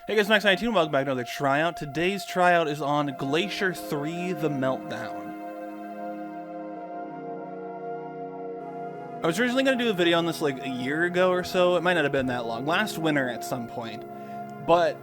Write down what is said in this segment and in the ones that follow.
Hey guys, Max19, welcome back to another tryout. Today's tryout is on Glacier 3, The Meltdown. I was originally going to do a video on this like a year ago or so. It might not have been that long. Last winter at some point. But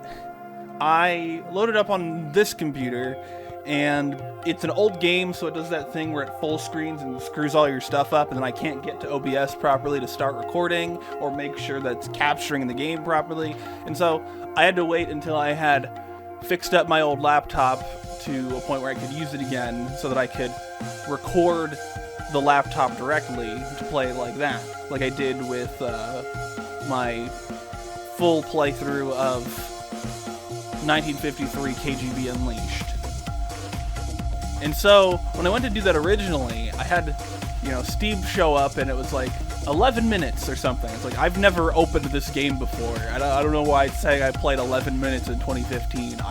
I loaded up on this computer, and it's an old game, so it does that thing where it full screens and screws all your stuff up, and then I can't get to OBS properly to start recording or make sure that it's capturing the game properly. And so I had to wait until I had fixed up my old laptop to a point where I could use it again so that I could record the laptop directly to play like that, like I did with my full playthrough of 1953 KGB Unleashed. And so when I went to do that originally, I had, Steve show up, and it was like 11 minutes or something. It's like, I've never opened this game before. I don't know why it's saying I played 11 minutes in 2015.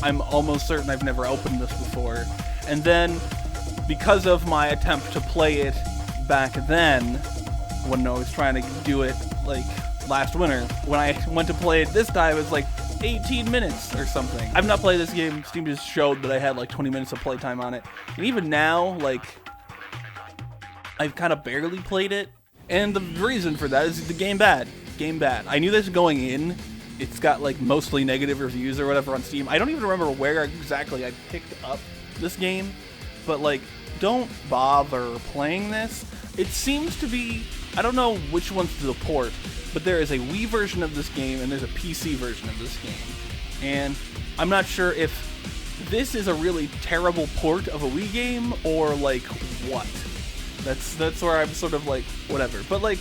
I'm almost certain I've never opened this before. And then, because of my attempt to play it back then, when I was trying to do it, like, last winter, when I went to play it this time, it was like 18 minutes or something. I've not played this game. Steam just showed that I had like 20 minutes of playtime on it. And even now, like, I've kind of barely played it. And the reason for that is the game bad. Game bad. I knew this going in. It's got like mostly negative reviews or whatever on Steam. I don't even remember where exactly I picked up this game. But like, don't bother playing this. It seems to be, I don't know which one's the port, but there is a Wii version of this game and there's a PC version of this game. And I'm not sure if this is a really terrible port of a Wii game or like what. That's where I'm sort of like, whatever. But like,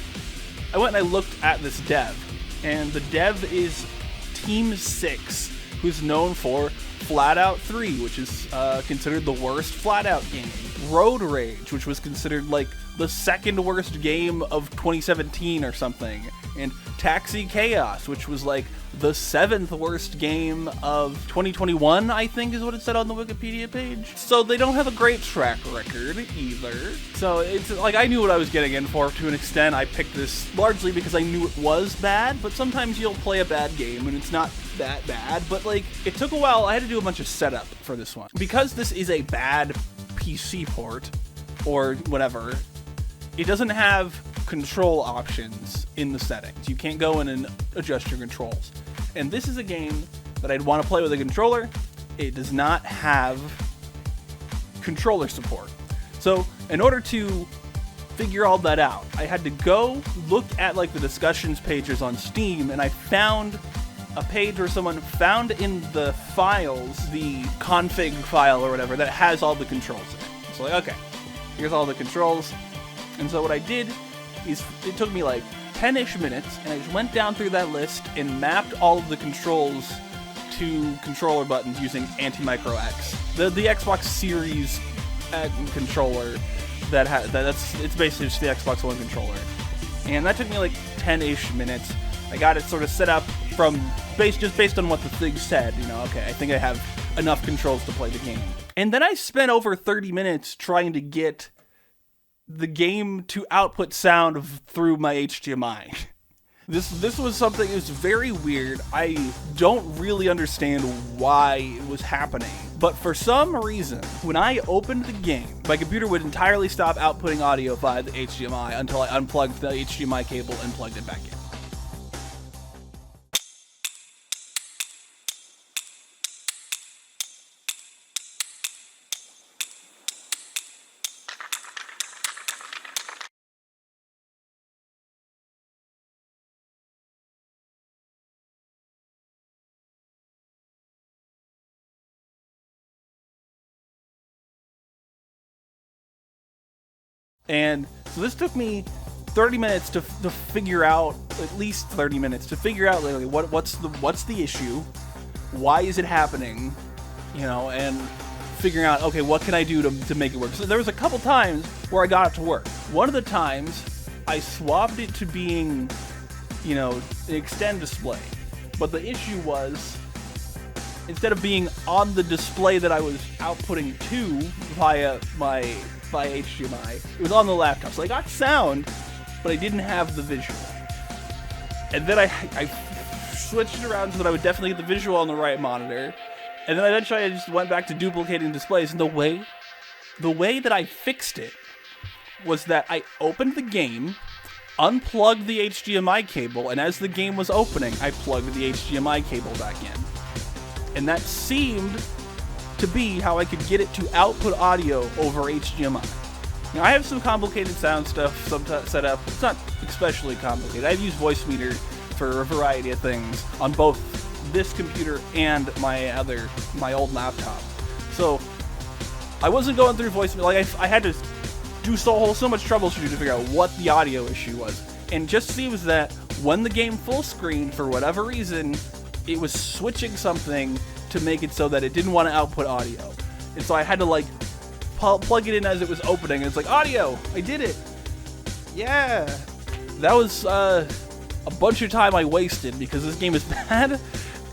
I went and I looked at this dev, and the dev is Team 6, who's known for Flat Out 3, which is considered the worst Flat Out game. Road Rage, which was considered like the second worst game of 2017 or something. And Taxi Chaos, which was like the 7th worst game of 2021, I think is what it said on the Wikipedia page. So they don't have a great track record either. So it's like, I knew what I was getting in for to an extent. I picked this largely because I knew it was bad, but sometimes you'll play a bad game and it's not that bad. But like, it took a while. I had to do a bunch of setup for this one. Because this is a bad PC port, or whatever, it doesn't have control options in the settings. You can't go in and adjust your controls. And this is a game that I'd want to play with a controller. It does not have controller support. So in order to figure all that out, I had to go look at like the discussions pages on Steam, and I found a page where someone found in the files the config file or whatever that has all the controls in it. So like, okay, here's all the controls. And so what I did is, it took me like 10-ish minutes, and I just went down through that list and mapped all of the controls to controller buttons using Anti-Micro X. The Xbox Series controller it's basically just the Xbox One controller. And that took me like 10-ish minutes. I got it sort of set up from just based on what the thing said, okay, I think I have enough controls to play the game. And then I spent over 30 minutes trying to get the game to output sound through my HDMI. This was something that was very weird. I don't really understand why it was happening. But for some reason, when I opened the game, my computer would entirely stop outputting audio via the HDMI until I unplugged the HDMI cable and plugged it back in. And so this took me 30 minutes to figure out, at least 30 minutes to figure out literally what's the issue, why is it happening, and figuring out, okay, what can I do to make it work. So there was a couple times where I got it to work. One of the times I swapped it to being, an extend display, but the issue was, instead of being on the display that I was outputting to via HDMI, it was on the laptop. So I got sound, but I didn't have the visual. And then I switched it around so that I would definitely get the visual on the right monitor. And then eventually I just went back to duplicating displays. And the way that I fixed it was that I opened the game, unplugged the HDMI cable, and as the game was opening, I plugged the HDMI cable back in. And that seemed to be how I could get it to output audio over HDMI. Now, I have some complicated sound stuff set up. It's not especially complicated. I've used Voicemeeter for a variety of things on both this computer and my old laptop. So I wasn't going through Voicemeeter. Like I had to do so much troubleshooting to figure out what the audio issue was. And it just seems that when the game full screened, for whatever reason, it was switching something to make it so that it didn't want to output audio. And so I had to like plug it in as it was opening, and it's like, audio! I did it! Yeah! That was a bunch of time I wasted because this game is bad,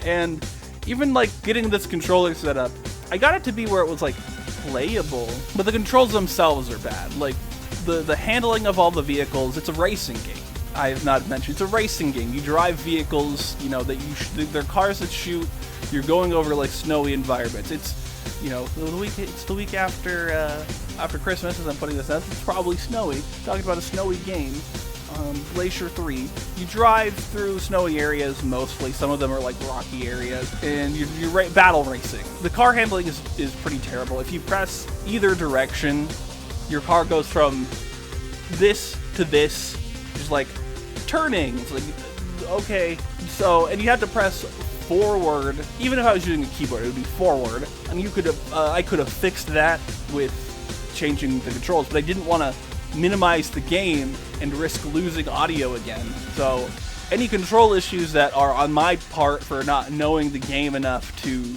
and even like getting this controller set up, I got it to be where it was like playable, but the controls themselves are bad. Like the handling of all the vehicles, it's a racing game. I have not mentioned, it's a racing game. You drive vehicles, you know, that they're cars that shoot. You're going over like snowy environments. It's, you know, it's the week after Christmas as I'm putting this out. It's probably snowy. Talking about a snowy game, Glacier 3. You drive through snowy areas mostly. Some of them are like rocky areas, and you're battle racing. The car handling is pretty terrible. If you press either direction, your car goes from this to this, just like turning. It's like, okay, so, and you have to press forward. Even if I was using a keyboard, it would be forward. And you could have, I could have fixed that with changing the controls, but I didn't want to minimize the game and risk losing audio again. So any control issues that are on my part for not knowing the game enough to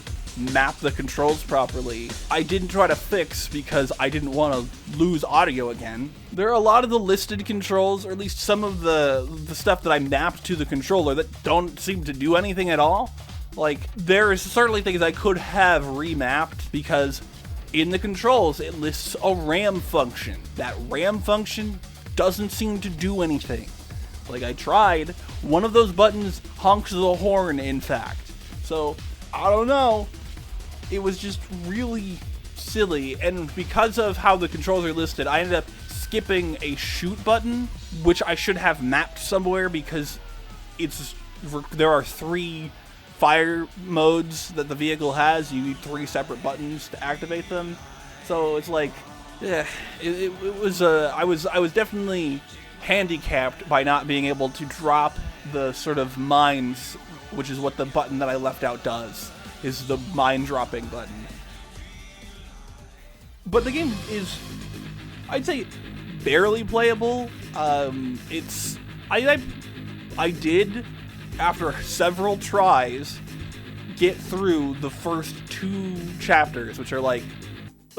map the controls properly, I didn't try to fix because I didn't want to lose audio again. There are a lot of the listed controls, or at least some of the stuff that I mapped to the controller, that don't seem to do anything at all. Like, there is certainly things I could have remapped because in the controls it lists a RAM function. That RAM function doesn't seem to do anything. Like, I tried. One of those buttons honks the horn, in fact. So, I don't know. It was just really silly, and because of how the controls are listed, I ended up skipping a shoot button, which I should have mapped somewhere because there are 3 fire modes that the vehicle has. You need 3 separate buttons to activate them. So it's like, yeah, I was definitely handicapped by not being able to drop the sort of mines, which is what the button that I left out does. Is the mine dropping button. But the game is, I'd say, barely playable. I did, after several tries, get through the first 2 chapters, which are like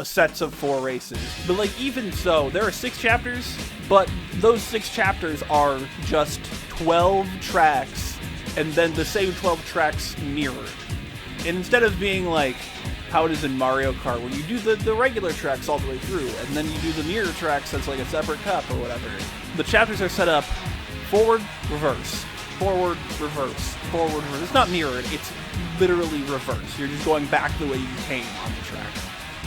sets of 4 races. But like, even so, there are 6 chapters, but those 6 chapters are just 12 tracks, and then the same 12 tracks mirrored. And instead of being like how it is in Mario Kart, where you do the regular tracks all the way through, and then you do the mirror tracks that's like a separate cup or whatever, the chapters are set up forward, reverse, forward, reverse, forward, reverse. It's not mirrored, it's literally reverse. You're just going back the way you came on the track.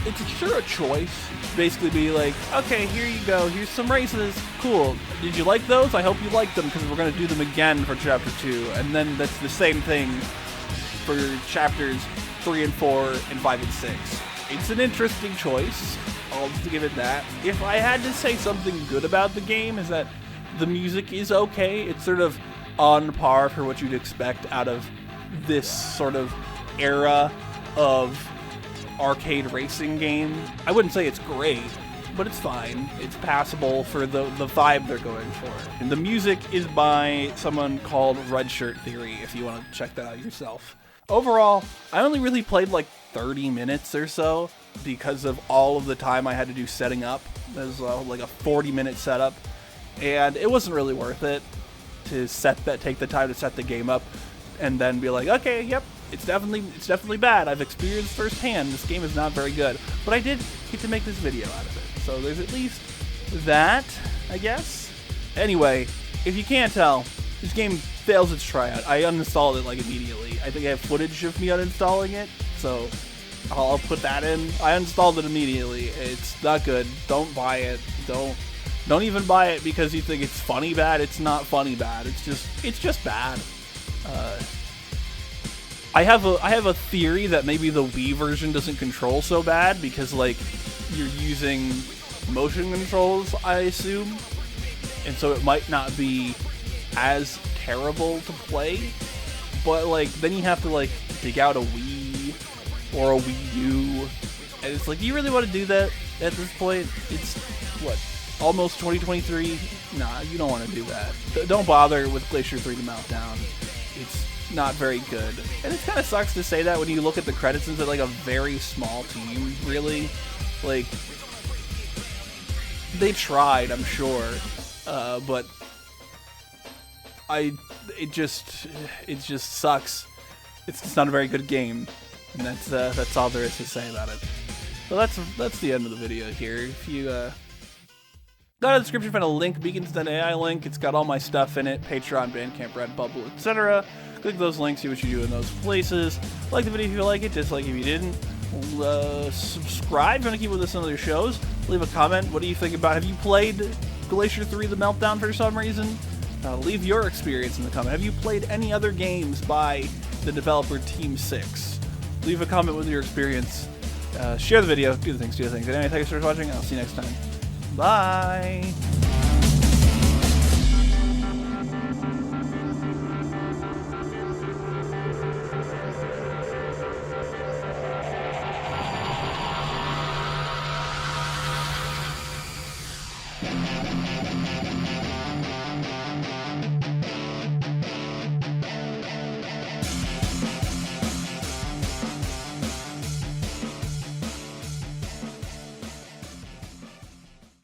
It's sure a choice to basically be like, okay, here you go, here's some races, cool. Did you like those? I hope you liked them, because we're going to do them again for chapter 2. And then that's the same thing for chapters 3 and 4 and 5 and 6. It's an interesting choice. I'll just give it that. If I had to say something good about the game, is that the music is okay. It's sort of on par for what you'd expect out of this sort of era of arcade racing game. I wouldn't say it's great, but it's fine. It's passable for the vibe they're going for. And the music is by someone called Redshirt Theory, if you want to check that out yourself. Overall, I only really played like 30 minutes or so because of all of the time I had to do setting up. It was like a 40-minute setup, and it wasn't really worth it to take the time to set the game up and then be like, okay, yep, it's definitely bad. I've experienced firsthand this game is not very good, but I did get to make this video out of it, so there's at least that, I guess. Anyway, if you can't tell, this game fails its tryout. I uninstalled it like immediately. I think I have footage of me uninstalling it, so I'll put that in. I uninstalled it immediately. It's not good. Don't buy it. Don't even buy it because you think it's funny bad. It's not funny bad. It's just bad. I have a theory that maybe the Wii version doesn't control so bad because like you're using motion controls, I assume, and so it might not be as terrible to play. But like then you have to like dig out a Wii or a Wii U, and it's like, do you really want to do that at this point? It's what, almost 2023? Nah, you don't want to do that. Don't bother with Glacier 3 The Meltdown. It's not very good. And it kind of sucks to say that when you look at the credits and it's like a very small team, really. Like, they tried, I'm sure, but it just sucks. It's just not a very good game, and that's all there is to say about it. So that's the end of the video here. If you go to the description, find a link, Beacons.ai link. It's got all my stuff in it: Patreon, Bandcamp, Redbubble, etc. Click those links, see what you do in those places. Like the video if you like it, dislike if you didn't. Subscribe if you want to keep with us on other shows. Leave a comment. What do you think about? Have you played Glacier 3 The Meltdown for some reason? Leave your experience in the comment. Have you played any other games by the developer Team 6? Leave a comment with your experience. Share the video. Do the things. Anyway, thanks for watching. I'll see you next time. Bye.